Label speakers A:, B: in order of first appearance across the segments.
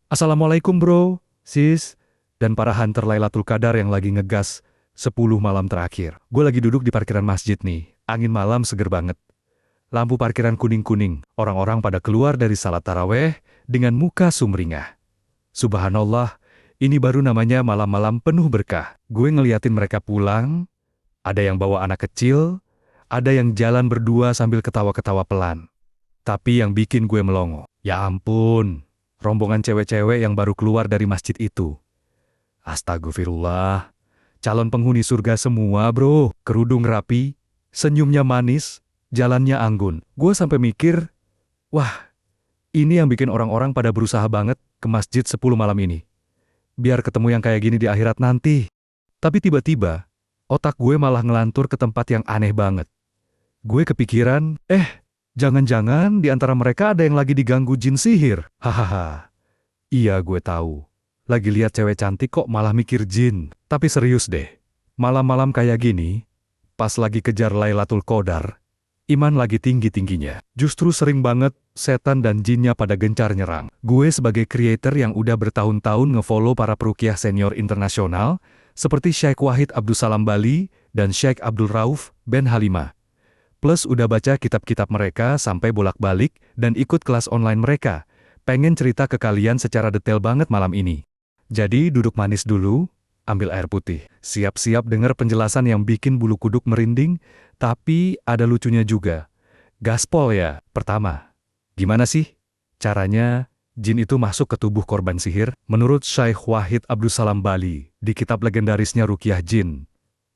A: Assalamualaikum bro, sis, dan para hunter Lailatul Qadar yang lagi ngegas 10 malam terakhir. Gue lagi duduk di parkiran masjid nih, angin malam seger banget. Lampu parkiran kuning-kuning, orang-orang pada keluar dari salat taraweh dengan muka sumringah. Subhanallah, ini baru namanya malam-malam penuh berkah. Gue ngeliatin mereka pulang, ada yang bawa anak kecil, ada yang jalan berdua sambil ketawa-ketawa pelan. Tapi yang bikin gue melongo, ya ampun, rombongan cewek-cewek yang baru keluar dari masjid itu. Astagfirullah, calon penghuni surga semua bro, kerudung rapi, senyumnya manis, jalannya anggun. Gue sampai mikir, wah, ini yang bikin orang-orang pada berusaha banget ke masjid 10 malam ini. Biar ketemu yang kayak gini di akhirat nanti. Tapi tiba-tiba, otak gue malah ngelantur ke tempat yang aneh banget. Gue kepikiran, jangan-jangan di antara mereka ada yang lagi diganggu jin sihir. Hahaha. Iya gue tahu. Lagi lihat cewek cantik kok malah mikir jin. Tapi serius deh. Malam-malam kayak gini, pas lagi kejar Lailatul Qadar, iman lagi tinggi-tingginya. Justru sering banget setan dan jinnya pada gencar nyerang. Gue sebagai creator yang udah bertahun-tahun ngefollow para peruqyah senior internasional, seperti Syekh Wahid Abdussalam Bali dan Syekh Abdul Rauf Ben Halimah. Plus udah baca kitab-kitab mereka sampai bolak-balik dan ikut kelas online mereka. Pengen cerita ke kalian secara detail banget malam ini. Jadi duduk manis dulu, ambil air putih. Siap-siap denger penjelasan yang bikin bulu kuduk merinding, tapi ada lucunya juga. Gaspol ya. Pertama, gimana sih caranya jin itu masuk ke tubuh korban sihir? Menurut Syekh Wahid Abdussalam Bali, di kitab legendarisnya Ruqyah Jin,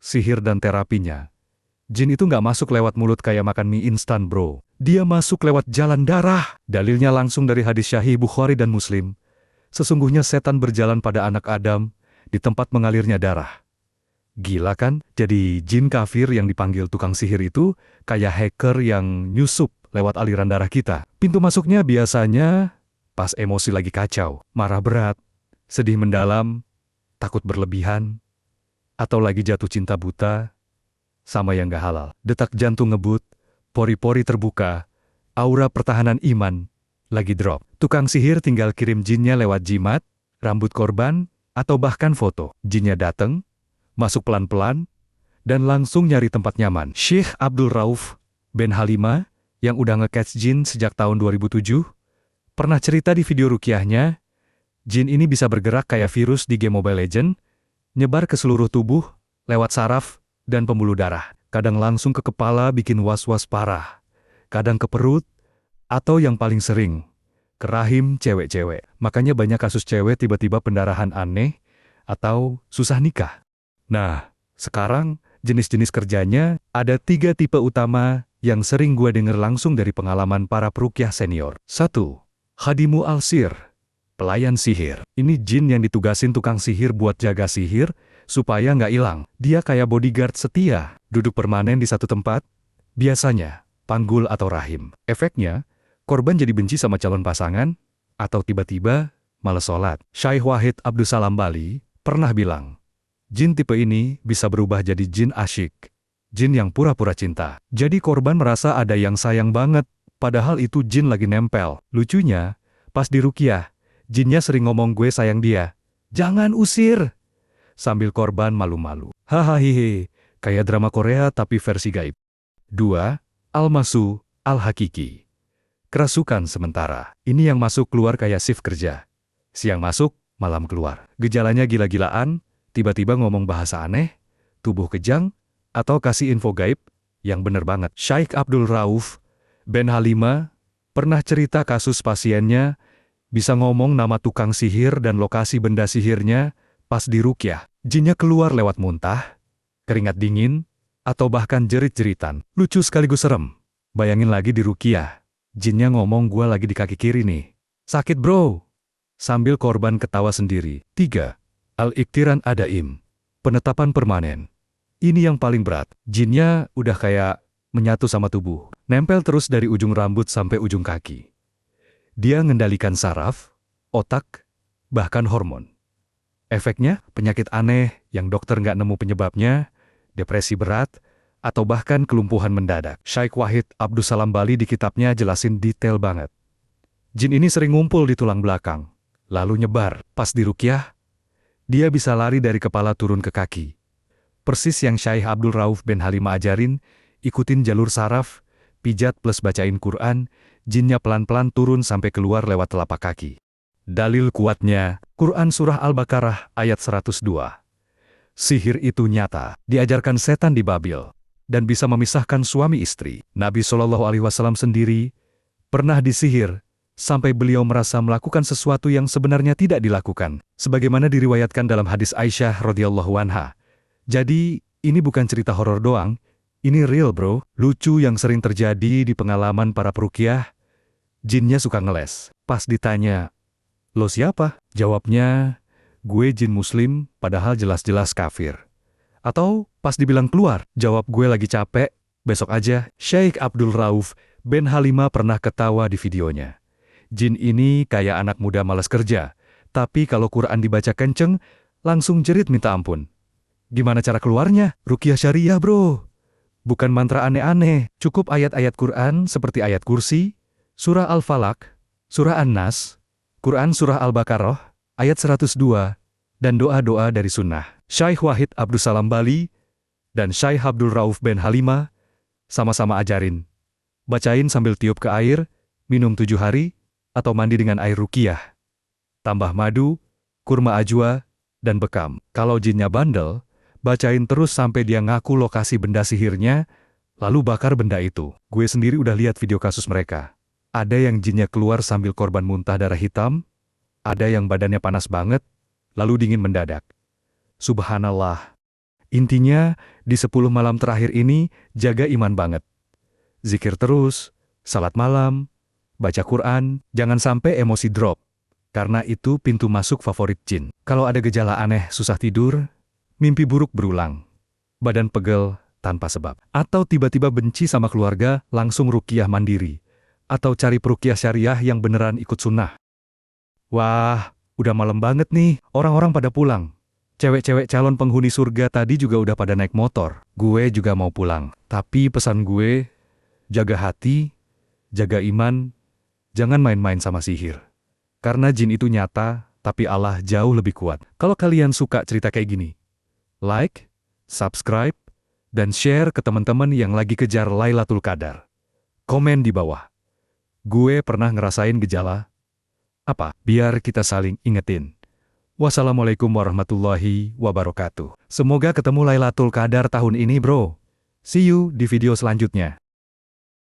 A: Sihir dan Terapinya, jin itu nggak masuk lewat mulut kayak makan mie instan bro. Dia masuk lewat jalan darah. Dalilnya langsung dari hadis Sahih Bukhari dan Muslim. Sesungguhnya setan berjalan pada anak Adam di tempat mengalirnya darah. Gila kan? Jadi jin kafir yang dipanggil tukang sihir itu kayak hacker yang nyusup lewat aliran darah kita. Pintu masuknya biasanya pas emosi lagi kacau, marah berat, sedih mendalam, takut berlebihan, atau lagi jatuh cinta buta, sama yang gak halal. Detak jantung ngebut, pori-pori terbuka, aura pertahanan iman lagi drop. Tukang sihir tinggal kirim jinnya lewat jimat, rambut korban, atau bahkan foto. Jinnya dateng, masuk pelan-pelan, dan langsung nyari tempat nyaman. Syekh Abdul Rauf Ben Halimah, yang udah nge-catch jin sejak tahun 2007, pernah cerita di video ruqyahnya, jin ini bisa bergerak kayak virus di game Mobile Legends, nyebar ke seluruh tubuh, lewat saraf, dan pembuluh darah. Kadang langsung ke kepala bikin was-was parah. Kadang ke perut, atau yang paling sering, ke rahim cewek-cewek. Makanya banyak kasus cewek tiba-tiba pendarahan aneh, atau susah nikah. Nah, sekarang jenis-jenis kerjanya ada 3 tipe utama yang sering gue denger langsung dari pengalaman para peruqyah senior. 1. Khadimu al-sir, pelayan sihir. Ini jin yang ditugasin tukang sihir buat jaga sihir, supaya nggak hilang. Dia kayak bodyguard setia, duduk permanen di satu tempat, biasanya panggul atau rahim. Efeknya, korban jadi benci sama calon pasangan, atau tiba-tiba malas sholat. Syekh Wahid Abdussalam Bali pernah bilang, jin tipe ini bisa berubah jadi jin asyik, jin yang pura-pura cinta. Jadi korban merasa ada yang sayang banget, padahal itu jin lagi nempel. Lucunya, pas di ruqyah, jinnya sering ngomong gue sayang dia, jangan usir, sambil korban malu-malu. Hahaha, kayak drama Korea tapi versi gaib. 2. Al-Masu, Al-Hakiki. Kerasukan sementara. Ini yang masuk keluar kayak shift kerja. Siang masuk, malam keluar. Gejalanya gila-gilaan, tiba-tiba ngomong bahasa aneh, tubuh kejang, atau kasih info gaib, yang bener banget. Syekh Abdul Rauf Ben Halimah pernah cerita kasus pasiennya bisa ngomong nama tukang sihir dan lokasi benda sihirnya pas di ruqyah. Jinnya keluar lewat muntah, keringat dingin, atau bahkan jerit-jeritan. Lucu sekaligus serem. Bayangin lagi di ruqyah, jinnya ngomong gua lagi di kaki kiri nih. Sakit bro. Sambil korban ketawa sendiri. 3. Al-Iktiran Adaim, penetapan permanen. Ini yang paling berat. Jinnya udah kayak menyatu sama tubuh. Nempel terus dari ujung rambut sampai ujung kaki. Dia ngendalikan saraf, otak, bahkan hormon. Efeknya, penyakit aneh yang dokter nggak nemu penyebabnya, depresi berat, atau bahkan kelumpuhan mendadak. Syekh Wahid Abdussalam Bali di kitabnya jelasin detail banget. Jin ini sering ngumpul di tulang belakang, lalu nyebar. Pas diruqyah, dia bisa lari dari kepala turun ke kaki. Persis yang Syekh Abdul Rauf bin Halimah ajarin, ikutin jalur saraf, pijat plus bacain Quran, jinnya pelan-pelan turun sampai keluar lewat telapak kaki. Dalil kuatnya, Quran Surah Al-Baqarah ayat 102. Sihir itu nyata, diajarkan setan di Babil, dan bisa memisahkan suami istri. Nabi SAW sendiri pernah disihir, sampai beliau merasa melakukan sesuatu yang sebenarnya tidak dilakukan, sebagaimana diriwayatkan dalam hadis Aisyah radhiyallahu anha. Jadi, ini bukan cerita horor doang, ini real bro, lucu yang sering terjadi di pengalaman para peruqyah. Jinnya suka ngeles. Pas ditanya, "Lo siapa?" Jawabnya, "Gue jin muslim, padahal jelas-jelas kafir." Atau pas dibilang keluar, jawab, "Gue lagi capek, besok aja." Syekh Abdul Rauf bin Halimah pernah ketawa di videonya. Jin ini kayak anak muda malas kerja, tapi kalau Quran dibaca kenceng, langsung jerit minta ampun. Gimana cara keluarnya? Ruqyah syariah bro. Bukan mantra aneh-aneh, cukup ayat-ayat Quran seperti ayat kursi, surah Al-Falaq, surah An-Nas, Quran Surah Al-Baqarah, ayat 102, dan doa-doa dari sunnah. Syekh Wahid Abdussalam Bali dan Syekh Abdul Rauf bin Halimah sama-sama ajarin. Bacain sambil tiup ke air, minum 7 hari, atau mandi dengan air ruqyah. Tambah madu, kurma ajwa, dan bekam. Kalau jinnya bandel, bacain terus sampai dia ngaku lokasi benda sihirnya, lalu bakar benda itu. Gue sendiri udah lihat video kasus mereka. Ada yang jinnya keluar sambil korban muntah darah hitam, ada yang badannya panas banget, lalu dingin mendadak. Subhanallah. Intinya, di 10 malam terakhir ini, jaga iman banget. Zikir terus, salat malam, baca Quran, jangan sampai emosi drop. Karena itu pintu masuk favorit jin. Kalau ada gejala aneh, susah tidur, mimpi buruk berulang, badan pegel tanpa sebab, atau tiba-tiba benci sama keluarga, langsung ruqyah mandiri. Atau cari peruqyah syariah yang beneran ikut sunnah. Wah, udah malam banget nih, orang-orang pada pulang. Cewek-cewek calon penghuni surga tadi juga udah pada naik motor. Gue juga mau pulang. Tapi pesan gue, jaga hati, jaga iman, jangan main-main sama sihir. Karena jin itu nyata, tapi Allah jauh lebih kuat. Kalau kalian suka cerita kayak gini, like, subscribe, dan share ke teman-teman yang lagi kejar Lailatul Qadar. Komen di bawah. Gue pernah ngerasain gejala. Apa? Biar kita saling ingetin. Wassalamualaikum warahmatullahi wabarakatuh. Semoga ketemu Lailatul Qadar tahun ini bro. See you di video selanjutnya.